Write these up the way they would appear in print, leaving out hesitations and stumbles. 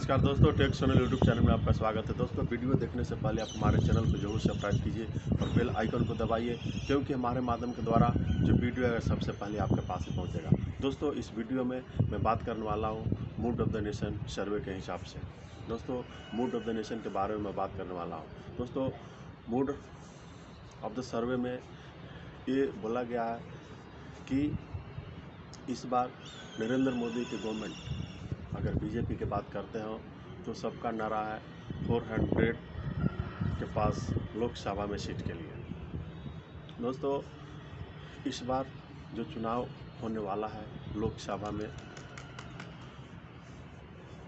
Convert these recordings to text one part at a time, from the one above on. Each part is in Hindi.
नमस्कार दोस्तों, टेक सोनल यूट्यूब चैनल में आपका स्वागत है। दोस्तों, वीडियो देखने से पहले आप हमारे चैनल को जरूर सब्सक्राइब कीजिए और बेल आइकन को दबाइए, क्योंकि हमारे माध्यम के द्वारा जो वीडियो है सबसे पहले आपके पास ही पहुंचेगा। दोस्तों, इस वीडियो में मैं बात करने वाला हूं मूड ऑफ द नेशन सर्वे के हिसाब से। दोस्तों, मूड ऑफ द नेशन के बारे में मैं बात करने वाला हूँ। दोस्तों, मूड ऑफ द सर्वे में ये बोला गया है कि इस बार नरेंद्र मोदी की गवर्नमेंट, अगर बीजेपी की बात करते हो तो सबका नारा है 400 के पास लोकसभा में सीट के लिए। दोस्तों, इस बार जो चुनाव होने वाला है लोकसभा में,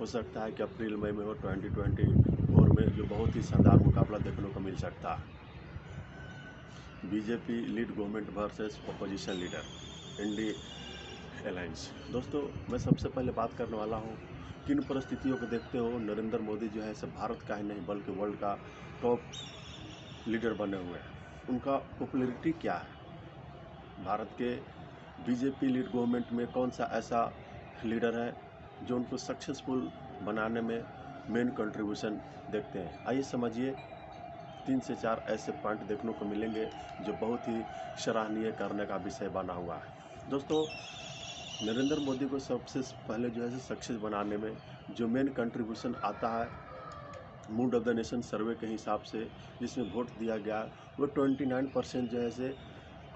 हो सकता है कि अप्रैल मई में हो 2024 में, जो बहुत ही शानदार मुकाबला देखने को मिल सकता है। BJP lead government versus opposition leader INDI alliance. दोस्तों, मैं सबसे पहले बात करने वाला हूँ किन परिस्थितियों को देखते हो नरेंद्र मोदी जो है सब भारत का ही नहीं बल्कि वर्ल्ड का टॉप लीडर बने हुए हैं। उनका पॉपुलैरिटी क्या है? भारत के बीजेपी लीड गवर्नमेंट में कौन सा ऐसा लीडर है जो उनको सक्सेसफुल बनाने में मेन कंट्रीब्यूशन देखते हैं? आइए समझिए, 3 से 4 ऐसे पॉइंट देखने को मिलेंगे जो बहुत ही सराहनीय करने का विषय बना हुआ है। दोस्तों, नरेंद्र मोदी को सबसे पहले जो है सक्सेस बनाने में जो मेन कंट्रीब्यूशन आता है मूड ऑफ द नेशन सर्वे के हिसाब से, जिसमें वोट दिया गया, वो 29% जो है से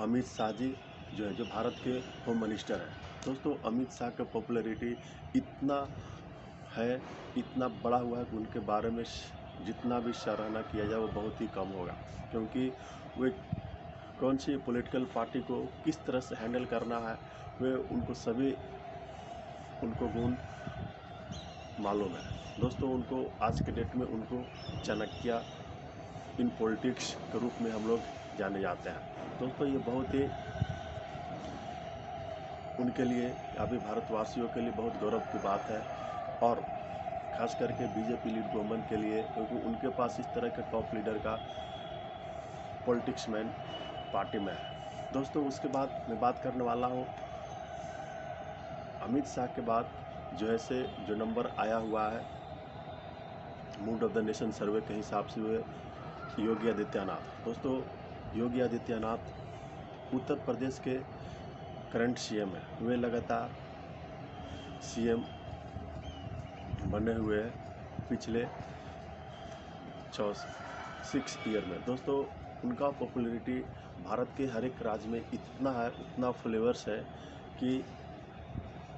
अमित शाह जी जो है, जो भारत के होम मिनिस्टर हैं। दोस्तों, अमित शाह का पॉपुलैरिटी इतना है, इतना बड़ा हुआ है कि उनके बारे में जितना भी सराहना किया जाए वो बहुत ही कम होगा, क्योंकि वे कौन सी पॉलिटिकल पार्टी को किस तरह से हैंडल करना है वे उनको गुण मालूम है। दोस्तों, उनको आज के डेट में उनको चाणक्य इन पॉलिटिक्स के रूप में हम लोग जाने जाते हैं। दोस्तों, ये बहुत ही उनके लिए, अभी भारतवासियों के लिए बहुत गौरव की बात है, और खास करके बीजेपी लीड गवर्नमेंट के लिए, क्योंकि उनके पास इस तरह के टॉप लीडर का पॉलिटिक्स मैन पार्टी में है। दोस्तों, उसके बाद मैं बात करने वाला हूँ अमित शाह के बाद जो है से जो नंबर आया हुआ है मूड ऑफ द नेशन सर्वे के हिसाब से, हुए योगी आदित्यनाथ। दोस्तों, योगी आदित्यनाथ उत्तर प्रदेश के करंट सीएम है। वे लगातार सीएम बने हुए हैं पिछले 6 ईयर में। दोस्तों, उनका पॉपुलैरिटी भारत के हर एक राज्य में इतना है, उतना फ्लेवर्स है कि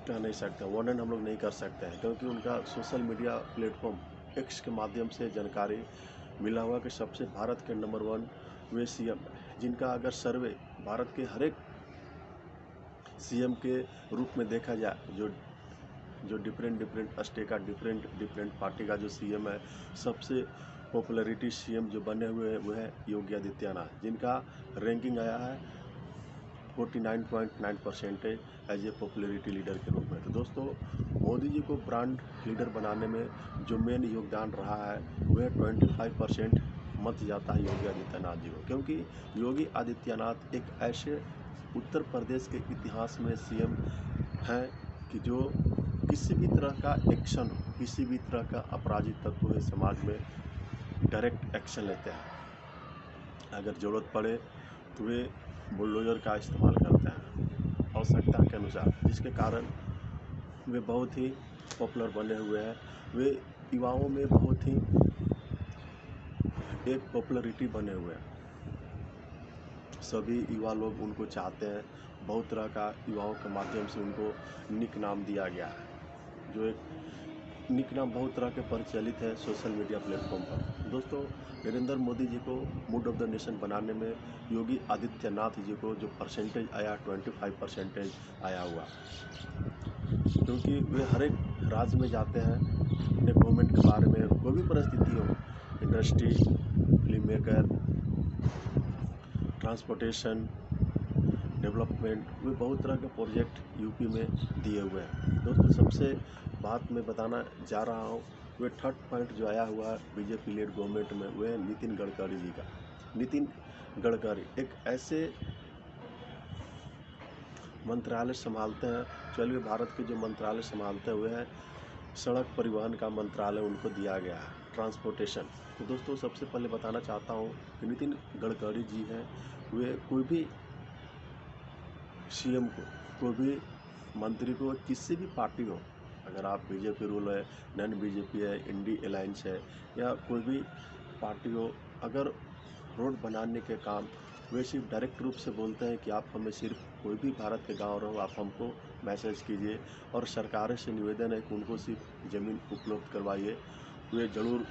कह नहीं सकते, वर्णन हम लोग नहीं कर सकते हैं, क्योंकि उनका सोशल मीडिया प्लेटफॉर्म एक्स के माध्यम से जानकारी मिला हुआ कि सबसे भारत के नंबर 1 वे सीएम, जिनका अगर सर्वे भारत के हर एक सीएम के रूप में देखा जाए, जो डिफरेंट स्टेट का डिफरेंट पार्टी का जो सीएम है, सबसे पॉपुलैरिटी सीएम जो बने हुए हैं वो है योगी आदित्यनाथ, जिनका रैंकिंग आया है 49.9% एज ए पॉपुलैरिटी लीडर के रूप में। तो दोस्तों, मोदी जी को ब्रांड लीडर बनाने में जो मेन योगदान रहा है वह 25% मत जाता है योगी आदित्यनाथ जी को, क्योंकि योगी आदित्यनाथ एक ऐसे उत्तर प्रदेश के इतिहास में सीएम हैं कि जो किसी भी तरह का एक्शन हो, किसी भी तरह का अपराधी तत्व है समाज में, डायरेक्ट एक्शन लेते हैं। अगर ज़रूरत पड़े तो वे बुलडोजर का इस्तेमाल करते हैं आवश्यकता के अनुसार, जिसके कारण वे बहुत ही पॉपुलर बने हुए हैं। वे युवाओं में बहुत ही एक पॉपुलरिटी बने हुए हैं। सभी युवा लोग उनको चाहते हैं। बहुत तरह का युवाओं के माध्यम से उनको निक नाम दिया गया है, जो एक निक नाम बहुत तरह के प्रचलित है सोशल मीडिया प्लेटफॉर्म पर। दोस्तों, नरेंद्र मोदी जी को मूड ऑफ द नेशन बनाने में योगी आदित्यनाथ जी को जो परसेंटेज आया 25% आया हुआ, क्योंकि वे हर एक राज्य में जाते हैं, अपने गवर्नमेंट के बारे में कोई भी परिस्थिति हो, industry, film maker, transportation, development, वे बहुत तरह के प्रोजेक्ट यूपी में दिए हुए हैं। दोस्तों, सबसे बात मैं बताना जा रहा हूँ, वे 3rd पॉइंट जो आया हुआ है बीजेपी लीड गवर्नमेंट में, वह है नितिन गडकरी जी का। नितिन गडकरी एक ऐसे मंत्रालय संभालते हैं, चलिए भारत के जो मंत्रालय संभालते हुए हैं सड़क परिवहन का मंत्रालय उनको दिया गया है, ट्रांसपोर्टेशन। तो दोस्तों सबसे पहले बताना चाहता हूँ कि नितिन गडकरी जी हैं, वे कोई भी सीएम को, कोई भी मंत्री को, किसी भी पार्टी हो, अगर आप बीजेपी रूल है, नॉन बीजेपी है, इंडी अलायंस है, या कोई भी पार्टी हो, अगर रोड बनाने के काम वे सिर्फ डायरेक्ट रूप से बोलते हैं कि आप हमें सिर्फ कोई भी भारत के गांव रहो, आप हमको मैसेज कीजिए और सरकारों से निवेदन है कि उनको सिर्फ ज़मीन उपलब्ध करवाइए, वे ज़रूर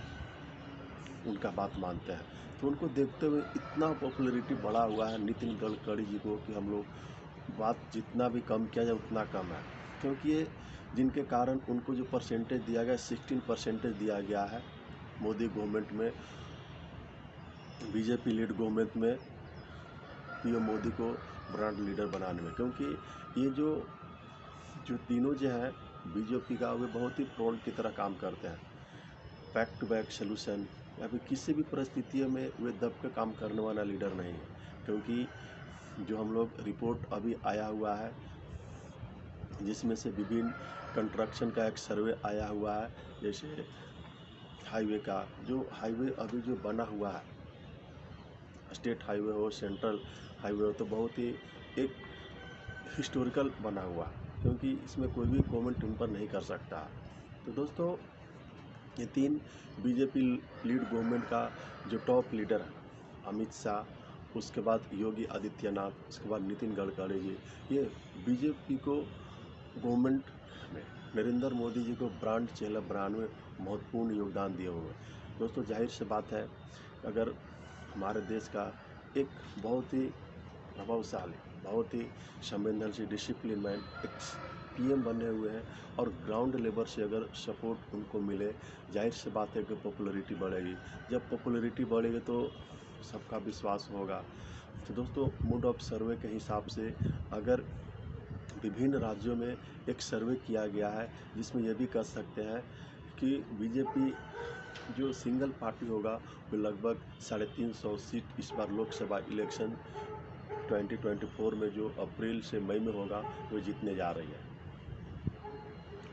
उनका बात मानते हैं। तो उनको देखते हुए इतना पॉपुलैरिटी बढ़ा हुआ है नितिन गडकरी जी को कि हम लोग बात जितना भी कम किया जाए उतना कम है, क्योंकि ये जिनके कारण उनको जो परसेंटेज दिया गया 16% दिया गया है मोदी गवर्नमेंट में, बीजेपी लीड गवर्नमेंट में पीएम मोदी को ब्रांड लीडर बनाने में। क्योंकि ये जो तीनों जो है बीजेपी का, वे बहुत ही फ्रॉड की तरह काम करते हैं, बैक टू बैक सोल्यूशन, या फिर किसी भी परिस्थितियों में वे दब के काम करने वाला लीडर नहीं है। क्योंकि जो हम लोग रिपोर्ट अभी आया हुआ है, जिसमें से विभिन्न कंस्ट्रक्शन का एक सर्वे आया हुआ है, जैसे हाईवे का, जो हाईवे अभी जो बना हुआ है, स्टेट हाईवे हो, सेंट्रल हाईवे हो, तो बहुत ही एक हिस्टोरिकल बना हुआ है, क्योंकि इसमें कोई भी कमेंट इन पर नहीं कर सकता। तो दोस्तों ये तीन बीजेपी लीड गवर्नमेंट का जो टॉप लीडर है, अमित शाह, उसके बाद योगी आदित्यनाथ, उसके बाद नितिन गडकरी जी, ये बीजेपी को गवर्नमेंट में नरेंद्र मोदी जी को ब्रांड चेहरा बनाने में महत्वपूर्ण योगदान दिए हुए हैं। दोस्तों जाहिर सी बात है, अगर हमारे देश का एक बहुत ही प्रभावशाली, बहुत ही संवेदनशील, डिसिप्लिन मैन एक पीएम बने हुए हैं और ग्राउंड लेवल से अगर सपोर्ट उनको मिले, जाहिर सी बात है कि पॉपुलैरिटी बढ़ेगी। जब पॉपुलैरिटी बढ़ेगी तो सबका विश्वास होगा। तो दोस्तों मूड ऑफ सर्वे के हिसाब से अगर विभिन्न राज्यों में एक सर्वे किया गया है, जिसमें यह भी कह सकते हैं कि बीजेपी जो सिंगल पार्टी होगा वो लगभग 350 सीट इस बार लोकसभा इलेक्शन 2024 में जो अप्रैल से मई में होगा वो जीतने जा रही है।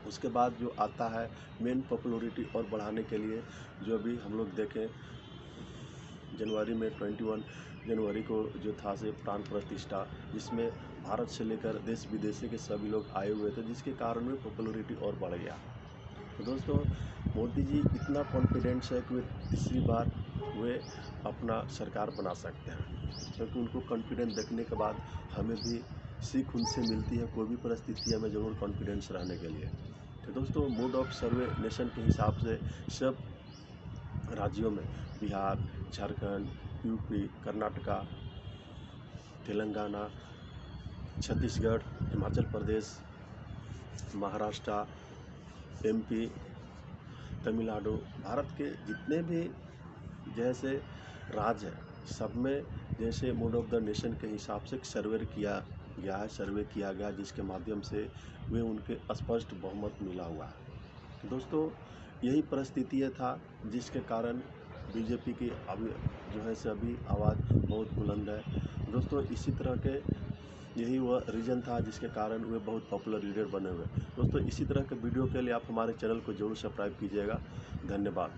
उसके बाद जो आता है मेन पॉपुलैरिटी और बढ़ाने के लिए, जो अभी हम लोग देखें जनवरी में 21 जनवरी को जो था से प्राण प्रतिष्ठा, जिसमें भारत से लेकर देश विदेशी के सभी लोग आए हुए थे, जिसके कारण में पॉपुलैरिटी और बढ़ गया। तो दोस्तों मोदी जी इतना कॉन्फिडेंस है कि वे तीसरी बार वे अपना सरकार बना सकते हैं, क्योंकि उनको कॉन्फिडेंस देखने के बाद हमें भी सीख उनसे मिलती है, कोई भी परिस्थिति में ज़रूर कॉन्फिडेंस रहने के लिए। तो दोस्तों मूड ऑफ सर्वे नेशन के हिसाब से सब राज्यों में, बिहार, झारखंड, यूपी, कर्नाटका, तेलंगाना, छत्तीसगढ़, हिमाचल प्रदेश, महाराष्ट्र, एमपी, तमिलनाडु, भारत के जितने भी जैसे राज्य हैं, सब में जैसे मूड ऑफ द नेशन के हिसाब से सर्वे किया गया, जिसके माध्यम से वे उनके स्पष्ट बहुमत मिला हुआ है। दोस्तों यही परिस्थितियाँ था जिसके कारण बीजेपी की अभी जो है से अभी आवाज़ बहुत बुलंद है। दोस्तों इसी तरह के यही वह रीज़न था जिसके कारण वे बहुत पॉपुलर लीडर बने हुए। दोस्तों इसी तरह के वीडियो के लिए आप हमारे चैनल को जरूर सब्सक्राइब कीजिएगा। धन्यवाद।